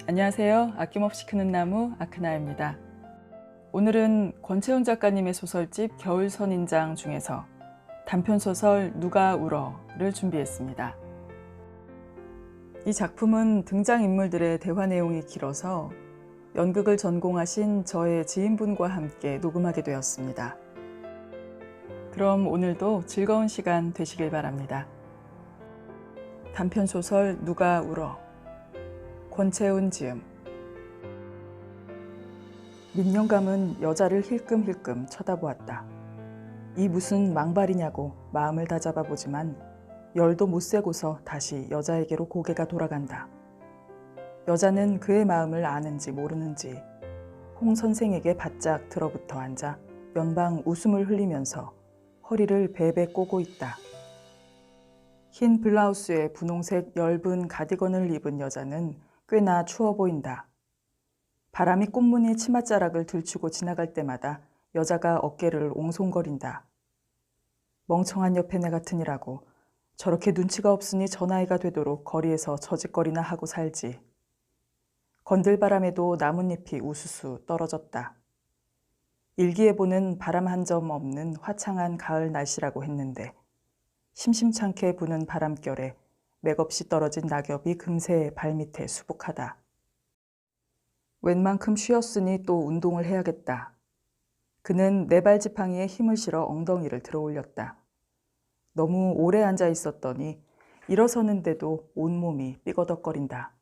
안녕하세요. 아낌없이 크는 나무 아크나입니다. 오늘은 권채훈 작가님의 소설집 겨울선인장 중에서 단편소설 누가 울어를 준비했습니다. 이 작품은 등장인물들의 대화 내용이 길어서 연극을 전공하신 저의 지인분과 함께 녹음하게 되었습니다. 그럼 오늘도 즐거운 시간 되시길 바랍니다. 단편소설 누가 울어, 권채훈 지음. 민영감은 여자를 힐끔힐끔 쳐다보았다. 이 무슨 망발이냐고 마음을 다잡아 보지만 열도 못 새고서 다시 여자에게로 고개가 돌아간다. 여자는 그의 마음을 아는지 모르는지 홍 선생에게 바짝 들어붙어 앉아 연방 웃음을 흘리면서 허리를 베베 꼬고 있다. 흰 블라우스에 분홍색 엷은 가디건을 입은 여자는 꽤나 추워 보인다. 바람이 꽃무늬 치맛자락을 들추고 지나갈 때마다 여자가 어깨를 옹송거린다. 멍청한 여패네 같으니라고 저렇게 눈치가 없으니 저 나이가 되도록 거리에서 저짓거리나 하고 살지. 건들바람에도 나뭇잎이 우수수 떨어졌다. 일기예보는 바람 한 점 없는 화창한 가을 날씨라고 했는데 심심찮게 부는 바람결에 맥없이 떨어진 낙엽이 금세 발밑에 수북하다. 웬만큼 쉬었으니 또 운동을 해야겠다. 그는 네 발 지팡이에 힘을 실어 엉덩이를 들어 올렸다. 너무 오래 앉아 있었더니 일어서는데도 온몸이 삐거덕거린다.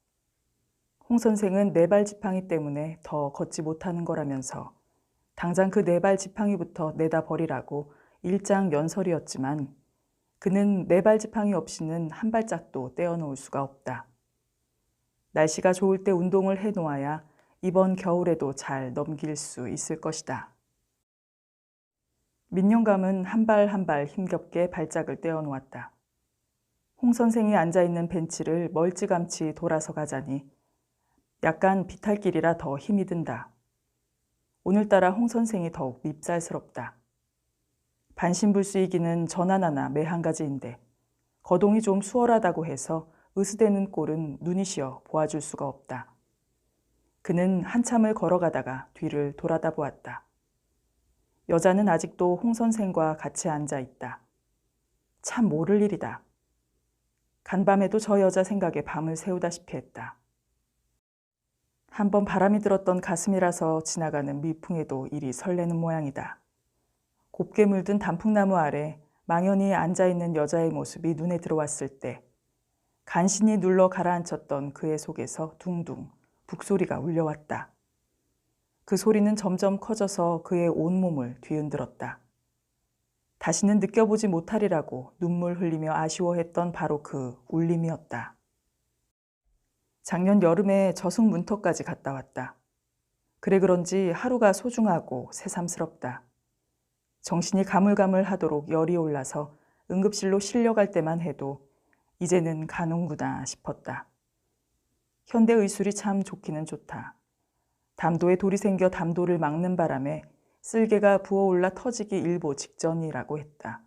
홍 선생은 네 발 지팡이 때문에 더 걷지 못하는 거라면서 당장 그 네 발 지팡이부터 내다 버리라고 일장연설이었지만 그는 네 발 지팡이 없이는 한 발짝도 떼어놓을 수가 없다. 날씨가 좋을 때 운동을 해놓아야 이번 겨울에도 잘 넘길 수 있을 것이다. 민영감은 한 발 한 발 힘겹게 발짝을 떼어놓았다. 홍 선생이 앉아있는 벤치를 멀찌감치 돌아서 가자니 약간 비탈길이라 더 힘이 든다. 오늘따라 홍 선생이 더욱 밉살스럽다. 반신불수이기는 전하나나 매 한 가지인데 거동이 좀 수월하다고 해서 으스대는 꼴은 눈이 시어 보아줄 수가 없다. 그는 한참을 걸어가다가 뒤를 돌아다 보았다. 여자는 아직도 홍 선생과 같이 앉아 있다. 참 모를 일이다. 간밤에도 저 여자 생각에 밤을 새우다시피 했다. 한번 바람이 들었던 가슴이라서 지나가는 미풍에도 이리 설레는 모양이다. 곱게 물든 단풍나무 아래 망연히 앉아있는 여자의 모습이 눈에 들어왔을 때 간신히 눌러 가라앉혔던 그의 속에서 둥둥 북소리가 울려왔다. 그 소리는 점점 커져서 그의 온몸을 뒤흔들었다. 다시는 느껴보지 못하리라고 눈물 흘리며 아쉬워했던 바로 그 울림이었다. 작년 여름에 저승 문턱까지 갔다 왔다. 그래 그런지 하루가 소중하고 새삼스럽다. 정신이 가물가물하도록 열이 올라서 응급실로 실려갈 때만 해도 이제는 가는구나 싶었다. 현대의술이 참 좋기는 좋다. 담도에 돌이 생겨 담도를 막는 바람에 쓸개가 부어올라 터지기 일보 직전이라고 했다.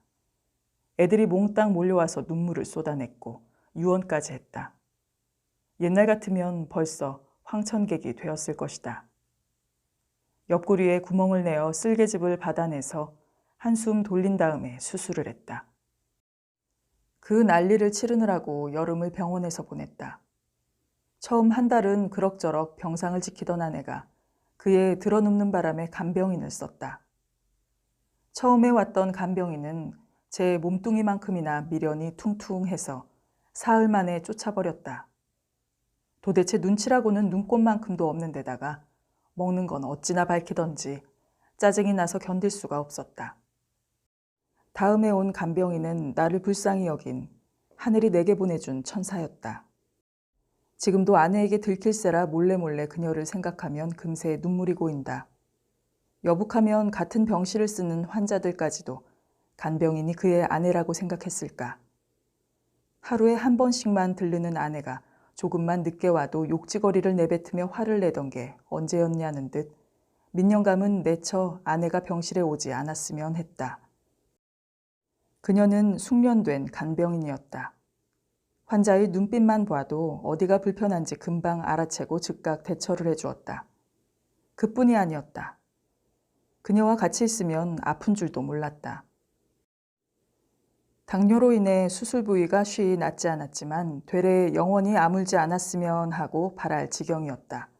애들이 몽땅 몰려와서 눈물을 쏟아냈고 유언까지 했다. 옛날 같으면 벌써 황천객이 되었을 것이다. 옆구리에 구멍을 내어 쓸개즙을 받아내서 한숨 돌린 다음에 수술을 했다. 그 난리를 치르느라고 여름을 병원에서 보냈다. 처음 한 달은 그럭저럭 병상을 지키던 아내가 그의 드러눕는 바람에 간병인을 썼다. 처음에 왔던 간병인은 제 몸뚱이만큼이나 미련이 퉁퉁해서 사흘 만에 쫓아버렸다. 도대체 눈치라고는 눈꽃만큼도 없는 데다가 먹는 건 어찌나 밝히던지 짜증이 나서 견딜 수가 없었다. 다음에 온 간병인은 나를 불쌍히 여긴 하늘이 내게 보내준 천사였다. 지금도 아내에게 들킬세라 몰래 그녀를 생각하면 금세 눈물이 고인다. 여북하면 같은 병실을 쓰는 환자들까지도 간병인이 그의 아내라고 생각했을까. 하루에 한 번씩만 들르는 아내가 조금만 늦게 와도 욕지거리를 내뱉으며 화를 내던 게 언제였냐는 듯 민영감은 내처 아내가 병실에 오지 않았으면 했다. 그녀는 숙련된 간병인이었다. 환자의 눈빛만 봐도 어디가 불편한지 금방 알아채고 즉각 대처를 해주었다. 그뿐이 아니었다. 그녀와 같이 있으면 아픈 줄도 몰랐다. 당뇨로 인해 수술 부위가 쉬이 낫지 않았지만 되레 영원히 아물지 않았으면 하고 바랄 지경이었다.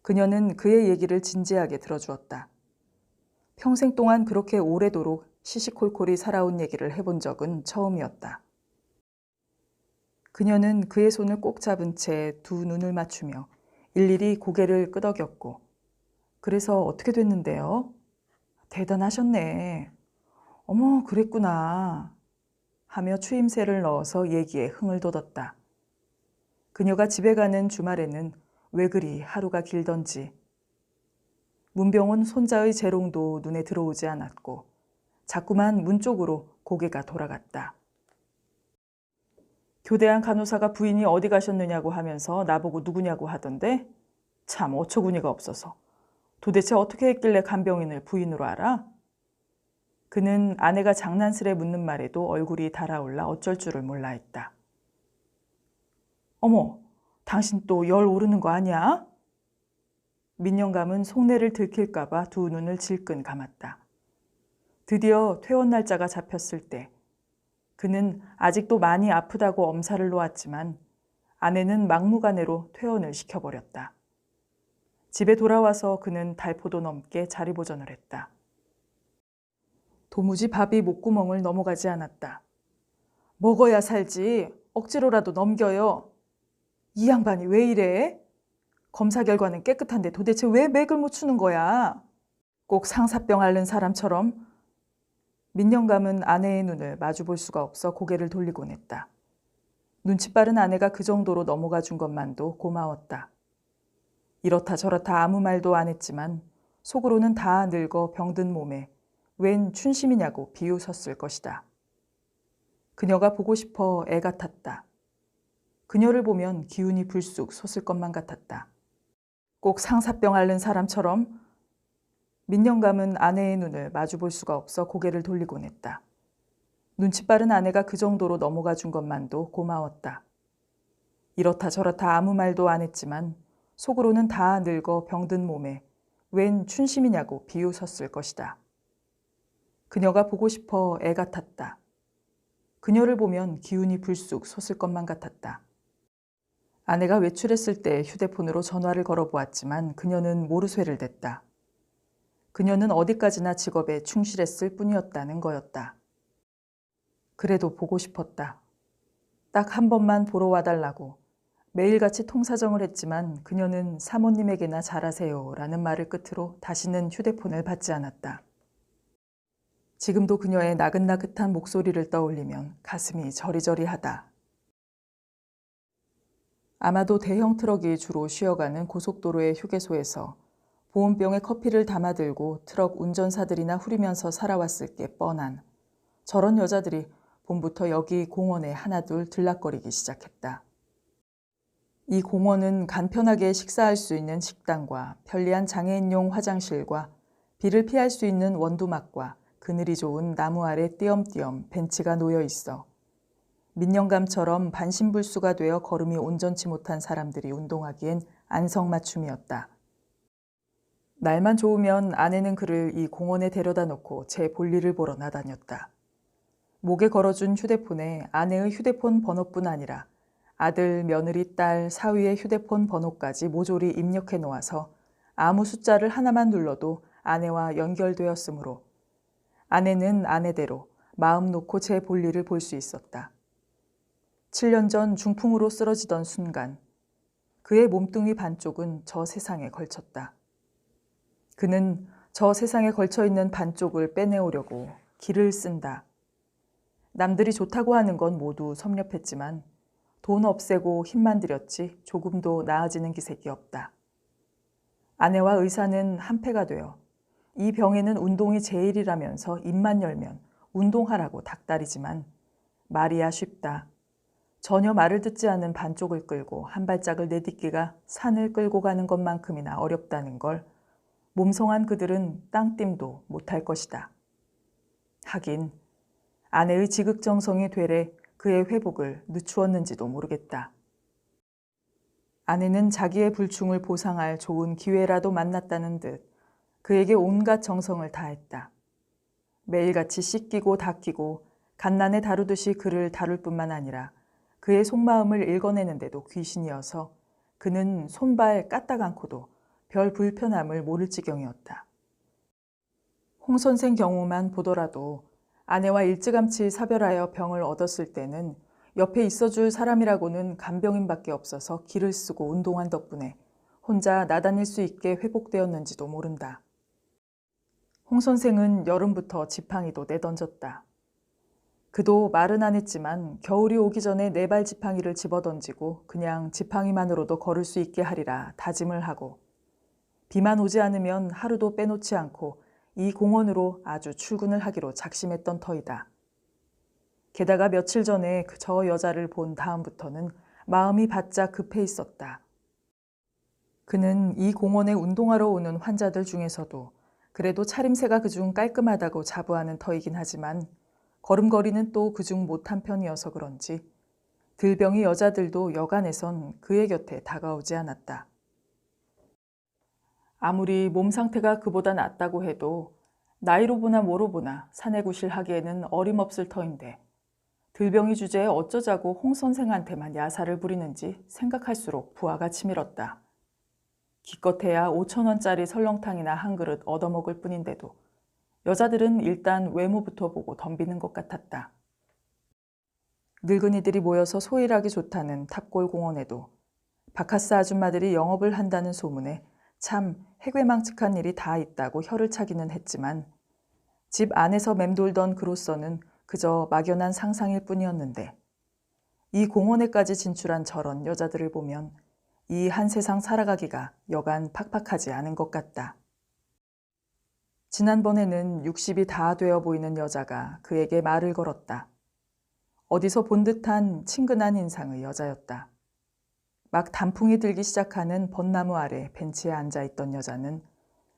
그녀는 그의 얘기를 진지하게 들어주었다. 평생 동안 그렇게 오래도록 시시콜콜이 살아온 얘기를 해본 적은 처음이었다. 그녀는 그의 손을 꼭 잡은 채 두 눈을 맞추며 일일이 고개를 끄덕였고, 그래서 어떻게 됐는데요? 대단하셨네. 어머, 그랬구나. 하며 추임새를 넣어서 얘기에 흥을 돋았다. 그녀가 집에 가는 주말에는 왜 그리 하루가 길던지. 문병은 손자의 재롱도 눈에 들어오지 않았고 자꾸만 문 쪽으로 고개가 돌아갔다. 교대한 간호사가 부인이 어디 가셨느냐고 하면서 나보고 누구냐고 하던데 참 어처구니가 없어서. 도대체 어떻게 했길래 간병인을 부인으로 알아? 그는 아내가 장난스레 묻는 말에도 얼굴이 달아올라 어쩔 줄을 몰라 했다. 어머, 당신 또 열 오르는 거 아니야? 민영감은 속내를 들킬까 봐 두 눈을 질끈 감았다. 드디어 퇴원 날짜가 잡혔을 때 그는 아직도 많이 아프다고 엄살을 놓았지만 아내는 막무가내로 퇴원을 시켜버렸다. 집에 돌아와서 그는 달포도 넘게 자리보전을 했다. 도무지 밥이 목구멍을 넘어가지 않았다. 먹어야 살지 억지로라도 넘겨요. 이 양반이 왜 이래? 검사 결과는 깨끗한데 도대체 왜 맥을 못 추는 거야? 꼭 상사병 앓는 사람처럼. 민영감은 아내의 눈을 마주 볼 수가 없어 고개를 돌리곤 했다. 눈치 빠른 아내가 그 정도로 넘어가 준 것만도 고마웠다. 이렇다 저렇다 아무 말도 안 했지만 속으로는 다 늙어 병든 몸에 웬 춘심이냐고 비웃었을 것이다. 그녀가 보고 싶어 애 같았다. 그녀를 보면 기운이 불쑥 솟을 것만 같았다. 꼭 상사병 앓는 사람처럼. 민영감은 아내의 눈을 마주 볼 수가 없어 고개를 돌리곤 했다. 눈치 빠른 아내가 그 정도로 넘어가 준 것만도 고마웠다. 이렇다 저렇다 아무 말도 안 했지만 속으로는 다 늙어 병든 몸에 웬 춘심이냐고 비웃었을 것이다. 그녀가 보고 싶어 애 같았다. 그녀를 보면 기운이 불쑥 솟을 것만 같았다. 아내가 외출했을 때 휴대폰으로 전화를 걸어보았지만 그녀는 모르쇠를 댔다. 그녀는 어디까지나 직업에 충실했을 뿐이었다는 거였다. 그래도 보고 싶었다. 딱 한 번만 보러 와달라고 매일같이 통사정을 했지만 그녀는 사모님에게나 잘하세요 라는 말을 끝으로 다시는 휴대폰을 받지 않았다. 지금도 그녀의 나긋나긋한 목소리를 떠올리면 가슴이 저리저리하다. 아마도 대형 트럭이 주로 쉬어가는 고속도로의 휴게소에서 보온병에 커피를 담아들고 트럭 운전사들이나 후리면서 살아왔을 게 뻔한 저런 여자들이 봄부터 여기 공원에 하나둘 들락거리기 시작했다. 이 공원은 간편하게 식사할 수 있는 식당과 편리한 장애인용 화장실과 비를 피할 수 있는 원두막과 그늘이 좋은 나무 아래 띄엄띄엄 벤치가 놓여 있어 민영감처럼 반신불수가 되어 걸음이 온전치 못한 사람들이 운동하기엔 안성맞춤이었다. 날만 좋으면 아내는 그를 이 공원에 데려다 놓고 제 볼일을 보러 나다녔다. 목에 걸어준 휴대폰에 아내의 휴대폰 번호뿐 아니라 아들, 며느리, 딸, 사위의 휴대폰 번호까지 모조리 입력해 놓아서 아무 숫자를 하나만 눌러도 아내와 연결되었으므로 아내는 아내대로 마음 놓고 제 볼일을 볼 수 있었다. 7년 전 중풍으로 쓰러지던 순간 그의 몸뚱이 반쪽은 저 세상에 걸쳤다. 그는 저 세상에 걸쳐있는 반쪽을 빼내오려고 기를 쓴다. 남들이 좋다고 하는 건 모두 섭렵했지만 돈 없애고 힘만 들였지 조금도 나아지는 기색이 없다. 아내와 의사는 한패가 되어 이 병에는 운동이 제일이라면서 입만 열면 운동하라고 닥달이지만 말이야 쉽다. 전혀 말을 듣지 않은 반쪽을 끌고 한 발짝을 내딛기가 산을 끌고 가는 것만큼이나 어렵다는 걸 몸성한 그들은 땅띵도 못할 것이다. 하긴 아내의 지극정성이 되레 그의 회복을 늦추었는지도 모르겠다. 아내는 자기의 불충을 보상할 좋은 기회라도 만났다는 듯 그에게 온갖 정성을 다했다. 매일같이 씻기고 닦이고 갓난에 다루듯이 그를 다룰 뿐만 아니라 그의 속마음을 읽어내는데도 귀신이어서 그는 손발 까딱 않고도 별 불편함을 모를 지경이었다. 홍 선생 경우만 보더라도 아내와 일찌감치 사별하여 병을 얻었을 때는 옆에 있어줄 사람이라고는 간병인밖에 없어서 기를 쓰고 운동한 덕분에 혼자 나다닐 수 있게 회복되었는지도 모른다. 홍 선생은 여름부터 지팡이도 내던졌다. 그도 말은 안 했지만 겨울이 오기 전에 네 발 지팡이를 집어던지고 그냥 지팡이만으로도 걸을 수 있게 하리라 다짐을 하고 비만 오지 않으면 하루도 빼놓지 않고 이 공원으로 아주 출근을 하기로 작심했던 터이다. 게다가 며칠 전에 저 여자를 본 다음부터는 마음이 바짝 급해 있었다. 그는 이 공원에 운동하러 오는 환자들 중에서도 그래도 차림새가 그중 깔끔하다고 자부하는 터이긴 하지만 걸음걸이는 또 그중 못한 편이어서 그런지 들병이 여자들도 여간에선 그의 곁에 다가오지 않았다. 아무리 몸 상태가 그보다 낫다고 해도 나이로 보나 뭐로 보나 사내구실하기에는 어림없을 터인데 들병이 주제에 어쩌자고 홍 선생한테만 야사를 부리는지 생각할수록 부하가 치밀었다. 기껏해야 5,000원짜리 설렁탕이나 한 그릇 얻어먹을 뿐인데도 여자들은 일단 외모부터 보고 덤비는 것 같았다. 늙은이들이 모여서 소일하기 좋다는 탑골 공원에도 바카스 아줌마들이 영업을 한다는 소문에 참 해괴망측한 일이 다 있다고 혀를 차기는 했지만 집 안에서 맴돌던 그로서는 그저 막연한 상상일 뿐이었는데 이 공원에까지 진출한 저런 여자들을 보면 이 한 세상 살아가기가 여간 팍팍하지 않은 것 같다. 지난번에는 60이 다 되어 보이는 여자가 그에게 말을 걸었다. 어디서 본 듯한 친근한 인상의 여자였다. 막 단풍이 들기 시작하는 벚나무 아래 벤치에 앉아있던 여자는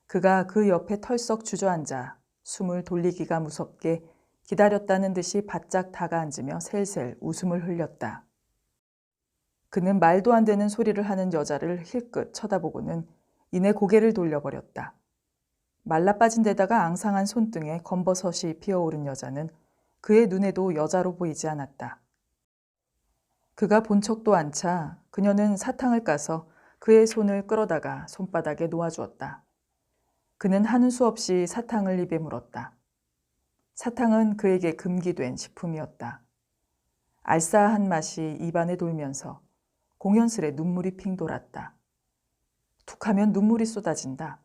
그가 그 옆에 털썩 주저앉아 숨을 돌리기가 무섭게 기다렸다는 듯이 바짝 다가앉으며 셀셀 웃음을 흘렸다. 그는 말도 안 되는 소리를 하는 여자를 힐끗 쳐다보고는 이내 고개를 돌려버렸다. 말라빠진 데다가 앙상한 손등에 검버섯이 피어오른 여자는 그의 눈에도 여자로 보이지 않았다. 그가 본 척도 않자 그녀는 사탕을 까서 그의 손을 끌어다가 손바닥에 놓아주었다. 그는 하는 수 없이 사탕을 입에 물었다. 사탕은 그에게 금기된 식품이었다. 알싸한 맛이 입안에 돌면서 공연스레 눈물이 핑 돌았다. 툭하면 눈물이 쏟아진다.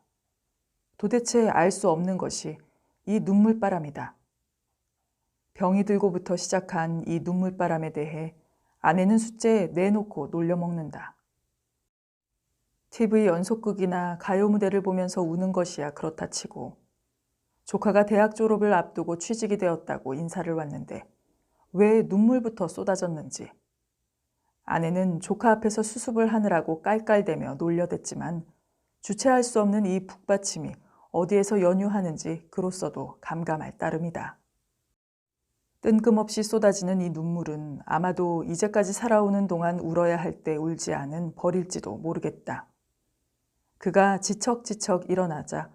도대체 알 수 없는 것이 이 눈물바람이다. 병이 들고부터 시작한 이 눈물바람에 대해 아내는 숫째 내놓고 놀려먹는다. TV 연속극이나 가요 무대를 보면서 우는 것이야 그렇다 치고 조카가 대학 졸업을 앞두고 취직이 되었다고 인사를 왔는데 왜 눈물부터 쏟아졌는지 아내는 조카 앞에서 수습을 하느라고 깔깔대며 놀려댔지만 주체할 수 없는 이 북받침이 어디에서 연유하는지 그로써도 감감할 따름이다. 뜬금없이 쏟아지는 이 눈물은 아마도 이제까지 살아오는 동안 울어야 할 때 울지 않은 벌일지도 모르겠다. 그가 지척지척 일어나자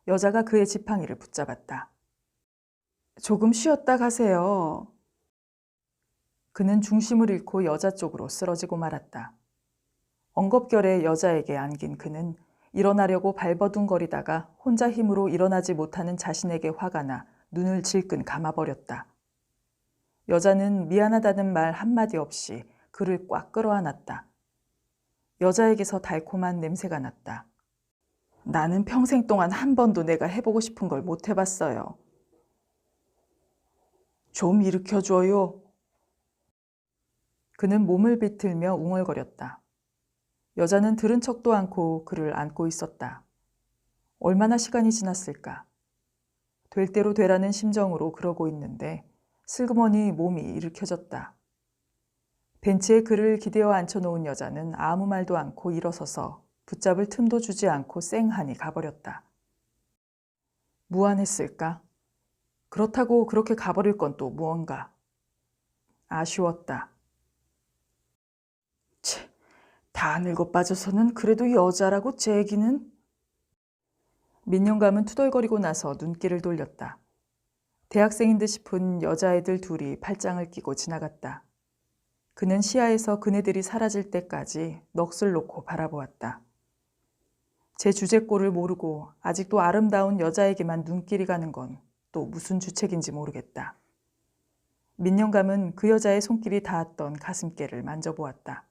여자가 그의 지팡이를 붙잡았다. 조금 쉬었다 가세요. 그는 중심을 잃고 여자 쪽으로 쓰러지고 말았다. 엉겁결에 여자에게 안긴 그는 일어나려고 발버둥거리다가 혼자 힘으로 일어나지 못하는 자신에게 화가 나 눈을 질끈 감아버렸다. 여자는 미안하다는 말 한마디 없이 그를 꽉 끌어안았다. 여자에게서 달콤한 냄새가 났다. 나는 평생 동안 한 번도 내가 해보고 싶은 걸 못 해봤어요. 좀 일으켜줘요. 그는 몸을 비틀며 웅얼거렸다. 여자는 들은 척도 않고 그를 안고 있었다. 얼마나 시간이 지났을까? 될 대로 되라는 심정으로 그러고 있는데 슬그머니 몸이 일으켜졌다. 벤치에 그를 기대어 앉혀놓은 여자는 아무 말도 않고 일어서서 붙잡을 틈도 주지 않고 쌩하니 가버렸다. 무안했을까? 그렇다고 그렇게 가버릴 건 또 무언가? 아쉬웠다. 채, 다 늙어 빠져서는 그래도 여자라고 재기는. 민영감은 투덜거리고 나서 눈길을 돌렸다. 대학생인 듯 싶은 여자애들 둘이 팔짱을 끼고 지나갔다. 그는 시야에서 그네들이 사라질 때까지 넋을 놓고 바라보았다. 제 주제꼴을 모르고 아직도 아름다운 여자에게만 눈길이 가는 건 또 무슨 주책인지 모르겠다. 민영감은 그 여자의 손길이 닿았던 가슴께를 만져보았다.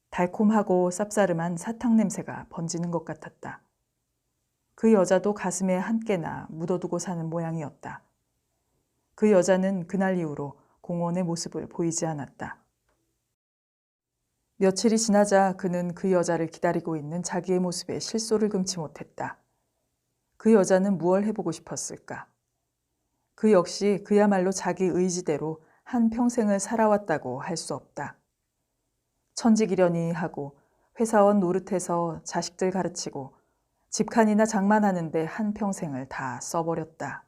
달콤하고 쌉싸름한 사탕 냄새가 번지는 것 같았다. 그 여자도 가슴에 한 깨나 묻어두고 사는 모양이었다. 그 여자는 그날 이후로 공원의 모습을 보이지 않았다. 며칠이 지나자 그는 그 여자를 기다리고 있는 자기의 모습에 실소를 금치 못했다. 그 여자는 무얼 해보고 싶었을까? 그 역시 그야말로 자기 의지대로 한 평생을 살아왔다고 할 수 없다. 천직이려니 하고 회사원 노릇해서 자식들 가르치고 집칸이나 장만하는데 한 평생을 다 써버렸다.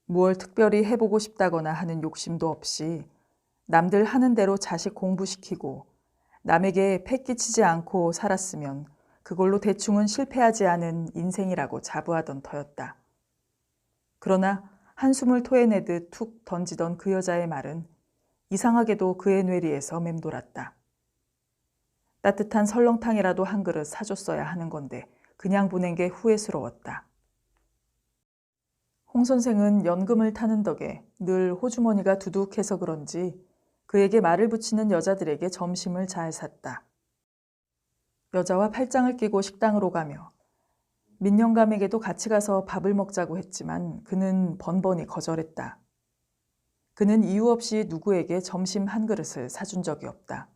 무얼 특별히 해보고 싶다거나 하는 욕심도 없이 남들 하는 대로 자식 공부시키고 남에게 패 끼치지 않고 살았으면 그걸로 대충은 실패하지 않은 인생이라고 자부하던 터였다. 그러나 한숨을 토해내듯 툭 던지던 그 여자의 말은 이상하게도 그의 뇌리에서 맴돌았다. 따뜻한 설렁탕이라도 한 그릇 사줬어야 하는 건데 그냥 보낸 게 후회스러웠다. 홍 선생은 연금을 타는 덕에 늘 호주머니가 두둑해서 그런지 그에게 말을 붙이는 여자들에게 점심을 잘 샀다. 여자와 팔짱을 끼고 식당으로 가며 민영감에게도 같이 가서 밥을 먹자고 했지만 그는 번번이 거절했다. 그는 이유 없이 누구에게 점심 한 그릇을 사준 적이 없다.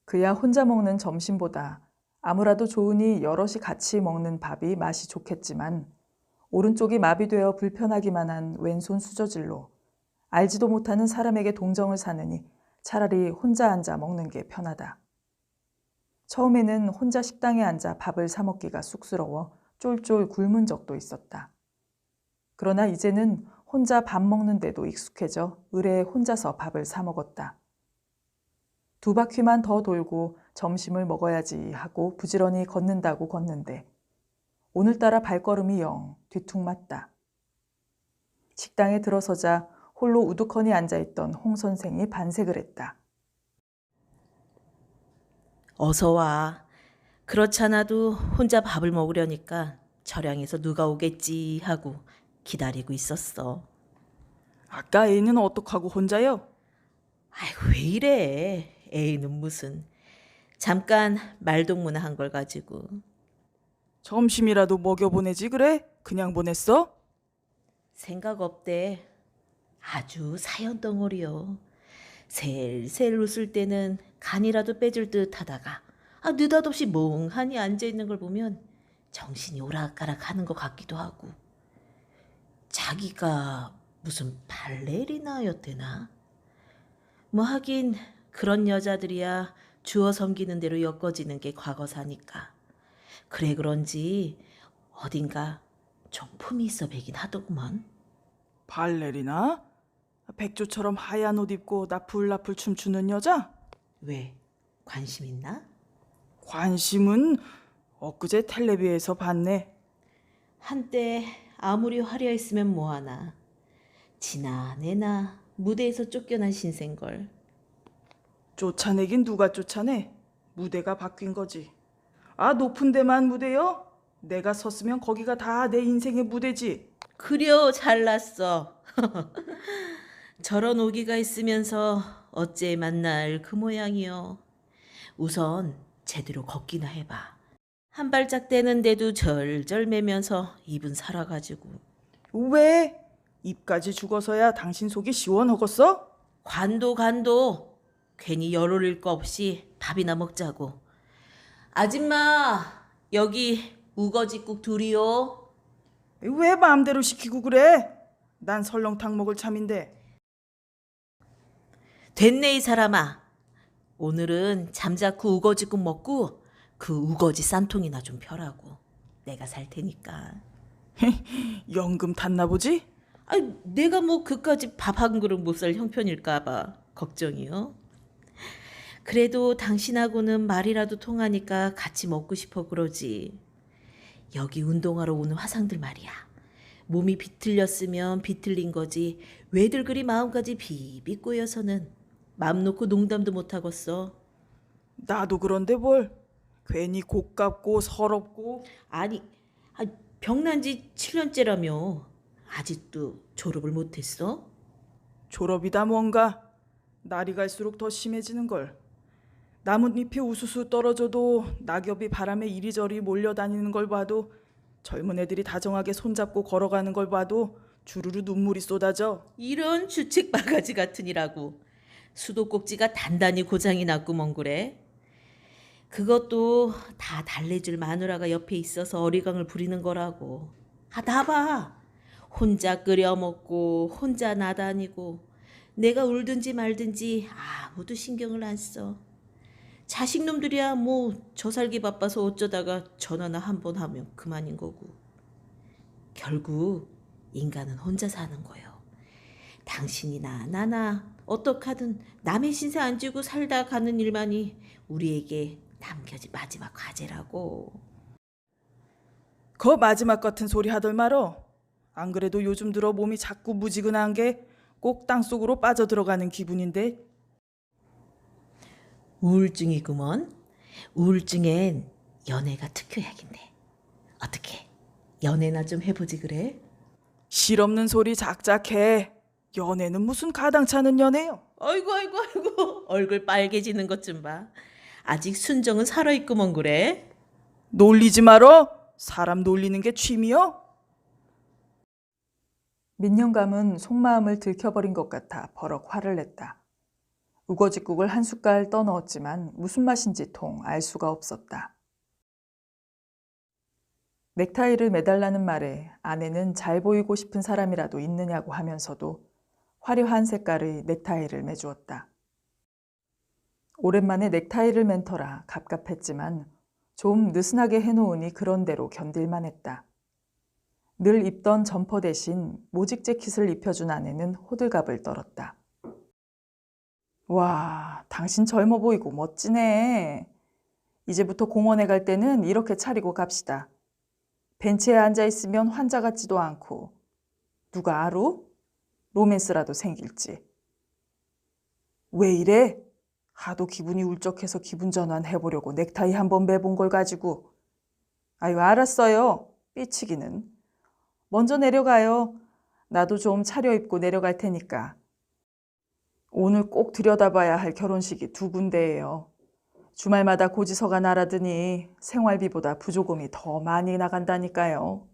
그야 혼자 먹는 점심보다 아무라도 좋으니 여럿이 같이 먹는 밥이 맛이 좋겠지만 오른쪽이 마비되어 불편하기만 한 왼손 수저질로 알지도 못하는 사람에게 동정을 사느니 차라리 혼자 앉아 먹는 게 편하다. 처음에는 혼자 식당에 앉아 밥을 사 먹기가 쑥스러워 쫄쫄 굶은 적도 있었다. 그러나 이제는 혼자 밥 먹는데도 익숙해져 의뢰에 혼자서 밥을 사 먹었다. 2바퀴만 더 돌고 점심을 먹어야지 하고 부지런히 걷는다고 걷는데 오늘따라 발걸음이 영 뒤퉁맞다. 식당에 들어서자 홀로 우두커니 앉아있던 홍 선생이 반색을 했다. 어서 와. 그렇잖아도 혼자 밥을 먹으려니까 절양에서 누가 오겠지 하고 기다리고 있었어. 아까 애는 어떡하고 혼자요? 아이고 왜 이래. 애는 무슨. 잠깐 말동무나 한 걸 가지고. 점심이라도 먹여보내지 그래? 그냥 보냈어? 생각 없대. 아주 사연 덩어리요. 셀셀 웃을 때는 간이라도 빼줄 듯 하다가 느닷없이 멍하니 앉아있는 걸 보면 정신이 오락가락 하는 것 같기도 하고. 자기가 무슨 발레리나였대나? 뭐 하긴 그런 여자들이야 주어 섬기는 대로 엮어지는 게 과거사니까. 그래 그런지 어딘가 좀 품이 있어 배긴 하더구먼. 발레리나? 백조처럼 하얀 옷 입고 나풀나풀 춤추는 여자? 왜? 관심 있나? 관심은 엊그제 텔레비에서 봤네. 한때 아무리 화려했으면 뭐하나. 지나내나 무대에서 쫓겨난 신생걸. 쫓아내긴 누가 쫓아내? 무대가 바뀐 거지. 아, 높은 데만 무대요? 내가 섰으면 거기가 다 내 인생의 무대지. 그려 잘났어. 저런 오기가 있으면서 어째 만날 그 모양이요. 우선 제대로 걷기나 해봐. 한 발짝 떼는데도 절절 매면서 입은 살아가지고. 왜? 입까지 죽어서야 당신 속이 시원하겠어? 관도. 괜히 열 올릴 거 없이 밥이나 먹자고. 아줌마 여기 우거지국 둘이요. 왜 마음대로 시키고 그래? 난 설렁탕 먹을 참인데. 됐네 이 사람아. 오늘은 잠자코 우거지국 먹고 그 우거지 쌈통이나 좀 펴라고. 내가 살 테니까. 연금 탔나 보지? 아, 내가 뭐 그까지 밥 한 그릇 못 살 형편일까 봐 걱정이요. 그래도 당신하고는 말이라도 통하니까 같이 먹고 싶어 그러지. 여기 운동하러 오는 화상들 말이야. 몸이 비틀렸으면 비틀린 거지. 왜들 그리 마음까지 비비 꼬여서는 맘 놓고 농담도 못 하겠어. 나도 그런데 뭘. 괜히 고깝고 서럽고. 아니, 아, 병난 지 7년째라며. 아직도 졸업을 못했어? 졸업이다 뭔가. 날이 갈수록 더 심해지는 걸. 나뭇잎이 우수수 떨어져도 낙엽이 바람에 이리저리 몰려다니는 걸 봐도, 젊은 애들이 다정하게 손잡고 걸어가는 걸 봐도 주르르 눈물이 쏟아져. 이런 주책 바가지 같으니라고. 수도꼭지가 단단히 고장이 났구먼 그래. 그것도 다 달래줄 마누라가 옆에 있어서 어리광을 부리는 거라고. 아, 나봐. 혼자 끓여 먹고 혼자 나다니고 내가 울든지 말든지 아무도 신경을 안 써. 자식놈들이야 뭐 저 살기 바빠서 어쩌다가 전화나 한 번 하면 그만인 거고. 결국 인간은 혼자 사는 거요. 당신이나 나나 어떡하든 남의 신세 안 지고 살다 가는 일만이 우리에게 남겨진 마지막 과제라고. 거 마지막 같은 소리 하들 말어. 안 그래도 요즘 들어 몸이 자꾸 무지근한 게 꼭 땅속으로 빠져들어가는 기분인데. 우울증이구먼. 우울증엔 연애가 특효약인데. 어떻게 연애나 좀 해보지 그래? 실없는 소리 작작해. 연애는 무슨 가당차는 연애요. 아이고 아이고 아이고 얼굴 빨개지는 것 좀 봐. 아직 순정은 살아있구먼 그래. 놀리지 말어. 사람 놀리는 게 취미요? 민영감은 속마음을 들켜버린 것 같아 버럭 화를 냈다. 우거지국을 한 숟갈 떠넣었지만 무슨 맛인지 통 알 수가 없었다. 넥타이를 매달라는 말에 아내는 잘 보이고 싶은 사람이라도 있느냐고 하면서도 화려한 색깔의 넥타이를 매주었다. 오랜만에 넥타이를 맨 터라 갑갑했지만 좀 느슨하게 해놓으니 그런대로 견딜만 했다. 늘 입던 점퍼 대신 모직 재킷을 입혀준 아내는 호들갑을 떨었다. 와, 당신 젊어 보이고 멋지네. 이제부터 공원에 갈 때는 이렇게 차리고 갑시다. 벤치에 앉아있으면 환자 같지도 않고. 누가 알아? 로맨스라도 생길지. 왜 이래? 하도 기분이 울적해서 기분 전환 해보려고 넥타이 한번 매본 걸 가지고. 아유, 알았어요. 삐치기는. 먼저 내려가요. 나도 좀 차려입고 내려갈 테니까. 오늘 꼭 들여다봐야 할 결혼식이 2군데예요. 주말마다 고지서가 나라더니 생활비보다 부조금이 더 많이 나간다니까요.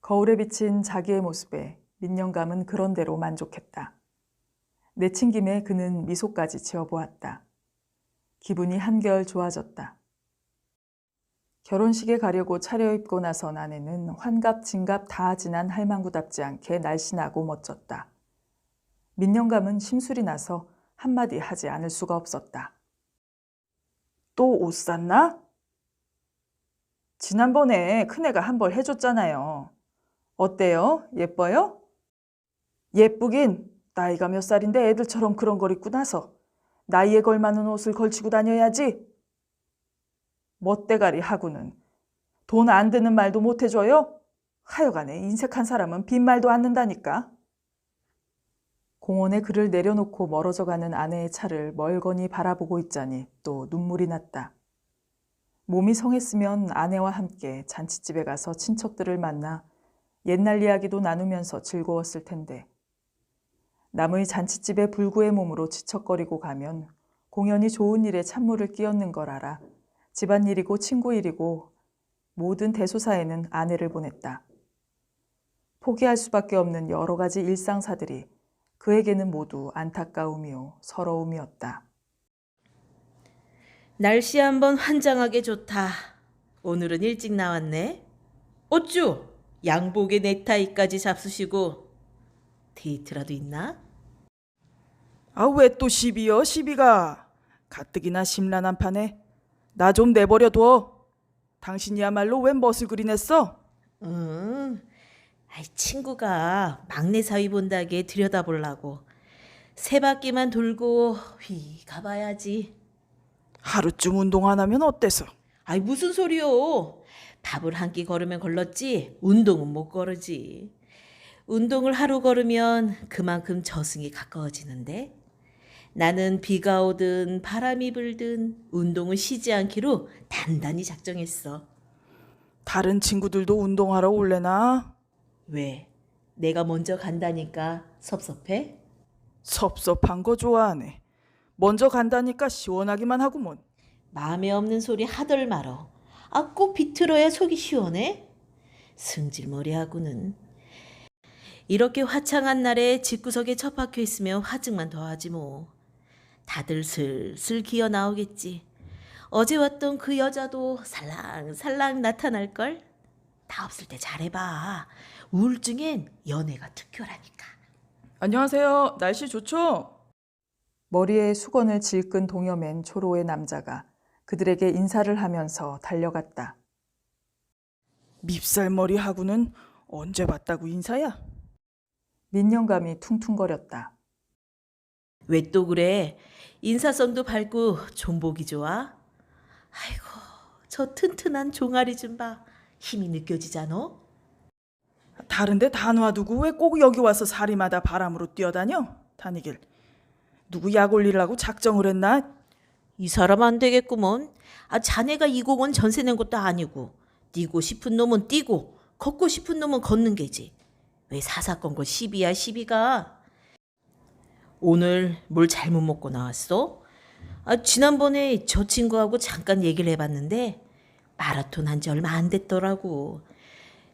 거울에 비친 자기의 모습에 민영감은 그런대로 만족했다. 내친 김에 그는 미소까지 지어보았다. 기분이 한결 좋아졌다. 결혼식에 가려고 차려입고 나선 아내는 환갑 진갑 다 지난 할망구답지 않게 날씬하고 멋졌다. 민영감은 심술이 나서 한마디 하지 않을 수가 없었다. 또 옷 샀나? 지난번에 큰애가 한 벌 해줬잖아요. 어때요? 예뻐요? 예쁘긴. 나이가 몇 살인데 애들처럼 그런 걸 입고 나서 나이에 걸맞는 옷을 걸치고 다녀야지. 멋대가리 하고는 돈 안 드는 말도 못 해줘요? 하여간에 인색한 사람은 빈말도 않는다니까. 공원에 그를 내려놓고 멀어져 가는 아내의 차를 멀거니 바라보고 있자니 또 눈물이 났다. 몸이 성했으면 아내와 함께 잔칫집에 가서 친척들을 만나 옛날 이야기도 나누면서 즐거웠을 텐데 남의 잔칫집에 불구의 몸으로 지척거리고 가면 공연히 좋은 일에 찬물을 끼얹는 걸 알아 집안일이고 친구일이고 모든 대소사에는 아내를 보냈다. 포기할 수밖에 없는 여러 가지 일상사들이 그에게는 모두 안타까움이요 서러움이었다. 날씨 한번 환장하게 좋다. 오늘은 일찍 나왔네. 어쭈? 양복에 넥타이까지 잡수시고 데이트라도 있나? 아, 왜 또 시비요, 시비가. 가뜩이나 심란한 판에 나 좀 내버려 둬. 당신이야말로 웬 멋을 그리냈어? 아이, 친구가 막내 사위 본다게 들여다보려고 세 바퀴만 돌고 휘 가봐야지. 하루쯤 운동 안 하면 어때서? 아이, 무슨 소리요? 밥을 한 끼 걸으면 걸렀지 운동은 못 걸으지. 운동을 하루 걸으면 그만큼 저승이 가까워지는데 나는 비가 오든 바람이 불든 운동을 쉬지 않기로 단단히 작정했어. 다른 친구들도 운동하러 올래나? 왜? 내가 먼저 간다니까 섭섭해? 섭섭한 거 좋아하네. 먼저 간다니까 시원하기만 하구먼. 마음에 없는 소리 하덜 말어. 아, 꼭 비틀어야 속이 시원해? 승질머리하고는. 이렇게 화창한 날에 집구석에 처박혀 있으면 화증만 더하지 뭐. 다들 슬슬 기어 나오겠지. 어제 왔던 그 여자도 살랑살랑 나타날걸? 다 없을 때 잘해봐. 우울증엔 연애가 특효라니까. 안녕하세요. 날씨 좋죠? 머리에 수건을 질끈 동여맨 초로의 남자가 그들에게 인사를 하면서 달려갔다. 밉살머리 하고는 언제 봤다고 인사야? 민영감이 퉁퉁거렸다. 왜 또 그래? 인사성도 밝고 좀 보기 좋아? 아이고, 저 튼튼한 종아리 좀 봐. 힘이 느껴지잖아? 다른데 다 놔두고 왜 꼭 여기 와서 사리마다 바람으로 뛰어다녀? 다니길. 누구 약 올리려고 작정을 했나? 이 사람 안 되겠구먼. 아, 자네가 이 공원 전세 낸 것도 아니고 뛰고 싶은 놈은 뛰고 걷고 싶은 놈은 걷는 게지. 왜 사사건건 시비야 시비가. 오늘 뭘 잘못 먹고 나왔어? 아, 지난번에 저 친구하고 잠깐 얘기를 해봤는데 마라톤 한 지 얼마 안 됐더라고.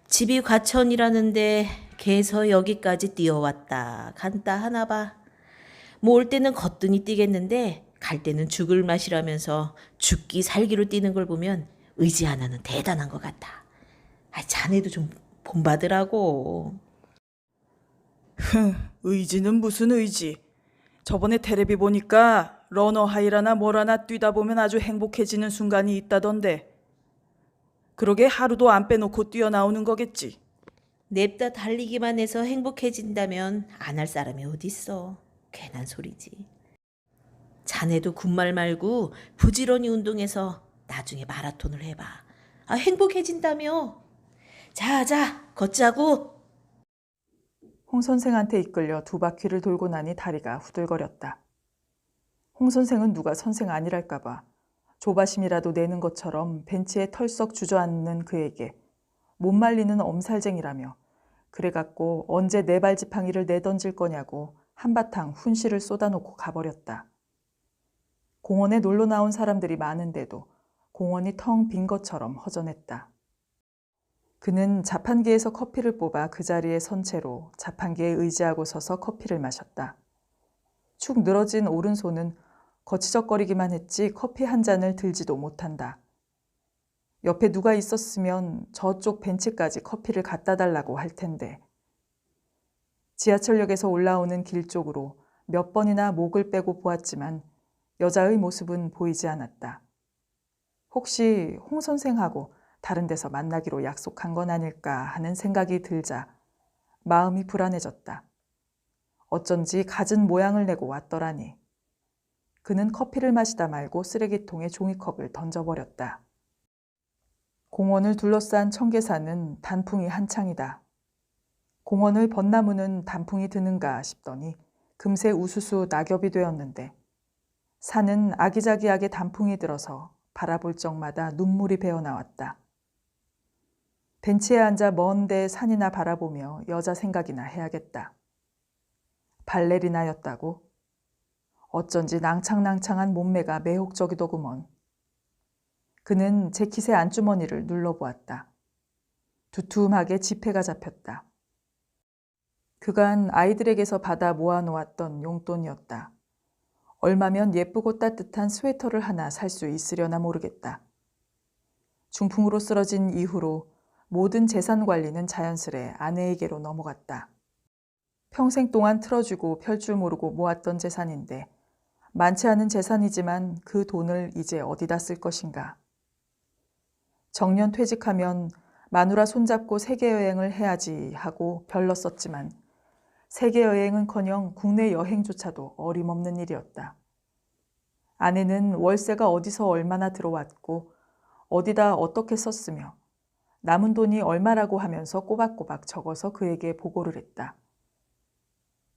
집이 과천이라는데 개서 여기까지 뛰어왔다 간다 하나 봐. 뭐 올 때는 거뜬히 뛰겠는데 갈 때는 죽을 맛이라면서 죽기 살기로 뛰는 걸 보면 의지 하나는 대단한 것 같아. 아, 자네도 좀 본받으라고. 의지는 무슨 의지. 저번에 테레비 보니까 러너 하이라나 뭐라나 뛰다 보면 아주 행복해지는 순간이 있다던데. 그러게 하루도 안 빼놓고 뛰어나오는 거겠지. 냅다 달리기만 해서 행복해진다면 안 할 사람이 어딨어. 괜한 소리지. 자네도 군말 말고 부지런히 운동해서 나중에 마라톤을 해봐. 아, 행복해진다며. 자, 걷자고. 홍 선생한테 이끌려 두 바퀴를 돌고 나니 다리가 후들거렸다. 홍 선생은 누가 선생 아니랄까 봐 조바심이라도 내는 것처럼 벤치에 털썩 주저앉는 그에게 못 말리는 엄살쟁이라며 그래갖고 언제 내 발지팡이를 내던질 거냐고 한바탕 훈시를 쏟아놓고 가버렸다. 공원에 놀러 나온 사람들이 많은데도 공원이 텅 빈 것처럼 허전했다. 그는 자판기에서 커피를 뽑아 그 자리에 선 채로 자판기에 의지하고 서서 커피를 마셨다. 축 늘어진 오른손은 거치적거리기만 했지 커피 한 잔을 들지도 못한다. 옆에 누가 있었으면 저쪽 벤치까지 커피를 갖다 달라고 할 텐데. 지하철역에서 올라오는 길 쪽으로 몇 번이나 목을 빼고 보았지만 여자의 모습은 보이지 않았다. 혹시 홍 선생하고 다른 데서 만나기로 약속한 건 아닐까 하는 생각이 들자 마음이 불안해졌다. 어쩐지 갖은 모양을 내고 왔더라니. 그는 커피를 마시다 말고 쓰레기통에 종이컵을 던져버렸다. 공원을 둘러싼 청계산은 단풍이 한창이다. 공원의 벚나무는 단풍이 드는가 싶더니 금세 우수수 낙엽이 되었는데 산은 아기자기하게 단풍이 들어서 바라볼 적마다 눈물이 배어나왔다. 벤치에 앉아 먼데 산이나 바라보며 여자 생각이나 해야겠다. 발레리나였다고? 어쩐지 낭창낭창한 몸매가 매혹적이더구먼. 그는 재킷의 안주머니를 눌러보았다. 두툼하게 지폐가 잡혔다. 그간 아이들에게서 받아 모아놓았던 용돈이었다. 얼마면 예쁘고 따뜻한 스웨터를 하나 살 수 있으려나 모르겠다. 중풍으로 쓰러진 이후로 모든 재산 관리는 자연스레 아내에게로 넘어갔다. 평생 동안 틀어주고 펼 줄 모르고 모았던 재산인데 많지 않은 재산이지만 그 돈을 이제 어디다 쓸 것인가. 정년 퇴직하면 마누라 손잡고 세계 여행을 해야지 하고 별렀었지만 세계 여행은커녕 국내 여행조차도 어림없는 일이었다. 아내는 월세가 어디서 얼마나 들어왔고 어디다 어떻게 썼으며 남은 돈이 얼마라고 하면서 꼬박꼬박 적어서 그에게 보고를 했다.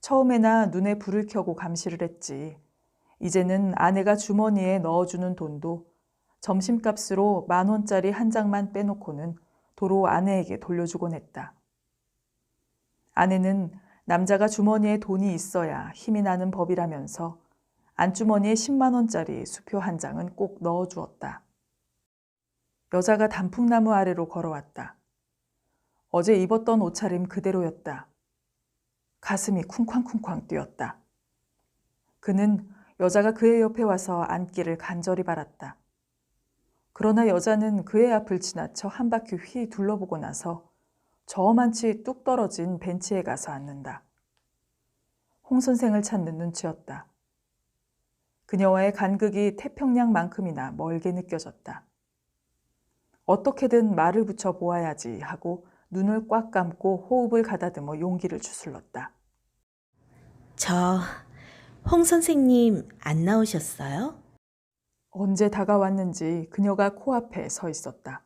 처음에나 눈에 불을 켜고 감시를 했지. 이제는 아내가 주머니에 넣어주는 돈도 점심값으로 10,000원짜리 한 장만 빼놓고는 도로 아내에게 돌려주곤 했다. 아내는 남자가 주머니에 돈이 있어야 힘이 나는 법이라면서 안주머니에 10만 원짜리 수표 한 장은 꼭 넣어주었다. 여자가 단풍나무 아래로 걸어왔다. 어제 입었던 옷차림 그대로였다. 가슴이 쿵쾅쿵쾅 뛰었다. 그는 여자가 그의 옆에 와서 앉기를 간절히 바랐다. 그러나 여자는 그의 앞을 지나쳐 한 바퀴 휘 둘러보고 나서 저만치 뚝 떨어진 벤치에 가서 앉는다. 홍 선생을 찾는 눈치였다. 그녀와의 간극이 태평양만큼이나 멀게 느껴졌다. 어떻게든 말을 붙여 보아야지 하고 눈을 꽉 감고 호흡을 가다듬어 용기를 주술렀다. 홍 선생님 안 나오셨어요? 언제 다가왔는지 그녀가 코앞에 서 있었다.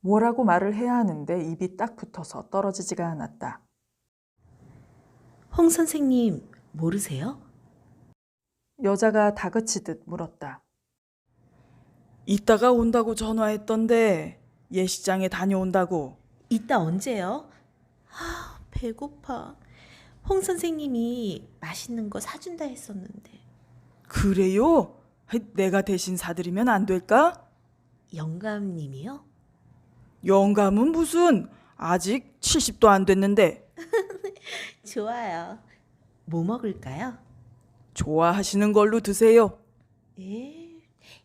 뭐라고 말을 해야 하는데 입이 딱 붙어서 떨어지지가 않았다. 홍 선생님 모르세요? 여자가 다그치듯 물었다. 이따가 온다고 전화했던데 예식장에 다녀온다고. 이따 언제요? 배고파. 홍 선생님이 맛있는 거 사준다 했었는데. 그래요? 내가 대신 사드리면 안 될까? 영감님이요? 영감은 무슨, 아직 70도 안 됐는데. 좋아요. 뭐 먹을까요? 좋아하시는 걸로 드세요.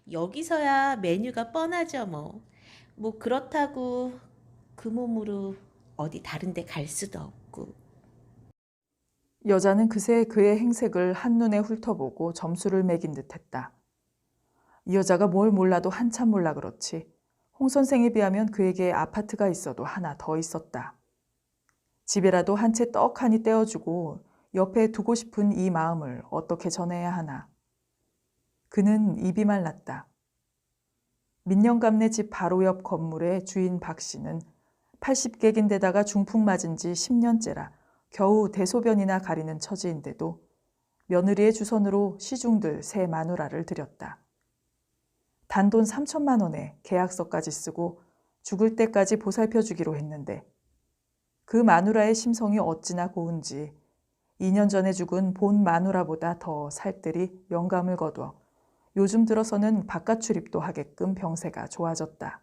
여기서야 메뉴가 뻔하죠 뭐. 뭐 그렇다고 그 몸으로 어디 다른 데 갈 수도 없고. 여자는 그새 그의 행색을 한눈에 훑어보고 점수를 매긴 듯했다. 이 여자가 뭘 몰라도 한참 몰라 그렇지. 홍 선생에 비하면 그에게 아파트가 있어도 하나 더 있었다. 집에라도 한 채 떡하니 떼어주고 옆에 두고 싶은 이 마음을 어떻게 전해야 하나. 그는 입이 말랐다. 민영감네 집 바로 옆 건물의 주인 박 씨는 80객인데다가 중풍 맞은 지 10년째라 겨우 대소변이나 가리는 처지인데도 며느리의 주선으로 시중들 새 마누라를 들였다. 단돈 3천만 원에 계약서까지 쓰고 죽을 때까지 보살펴 주기로 했는데 그 마누라의 심성이 어찌나 고운지 2년 전에 죽은 본 마누라보다 더 살뜰히 영감을 거두어 요즘 들어서는 바깥 출입도 하게끔 병세가 좋아졌다.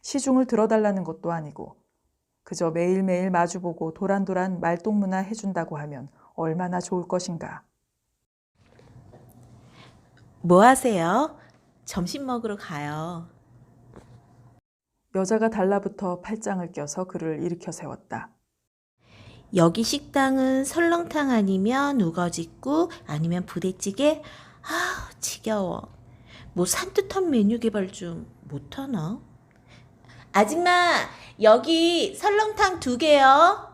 시중을 들어달라는 것도 아니고 그저 매일매일 마주보고 도란도란 말동무나 해준다고 하면 얼마나 좋을 것인가. 뭐 하세요? 점심 먹으러 가요. 여자가 달라붙어 팔짱을 껴서 그를 일으켜 세웠다. 여기 식당은 설렁탕 아니면 우거지국 아니면 부대찌개? 지겨워. 뭐 산뜻한 메뉴 개발 좀 못하나? 아줌마, 여기 설렁탕 2개요.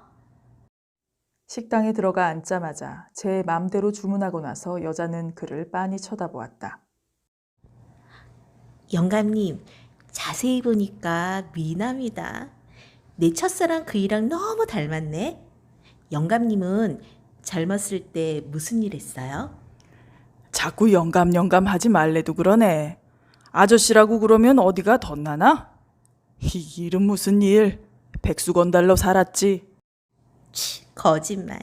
식당에 들어가 앉자마자 제 맘대로 주문하고 나서 여자는 그를 빤히 쳐다보았다. 영감님, 자세히 보니까 미남이다. 내 첫사랑 그이랑 너무 닮았네. 영감님은 젊었을 때 무슨 일 했어요? 자꾸 영감 하지 말래도 그러네. 아저씨라고 그러면 어디가 덧나나? 이 일은 무슨 일? 백수건달로 살았지. 거짓말.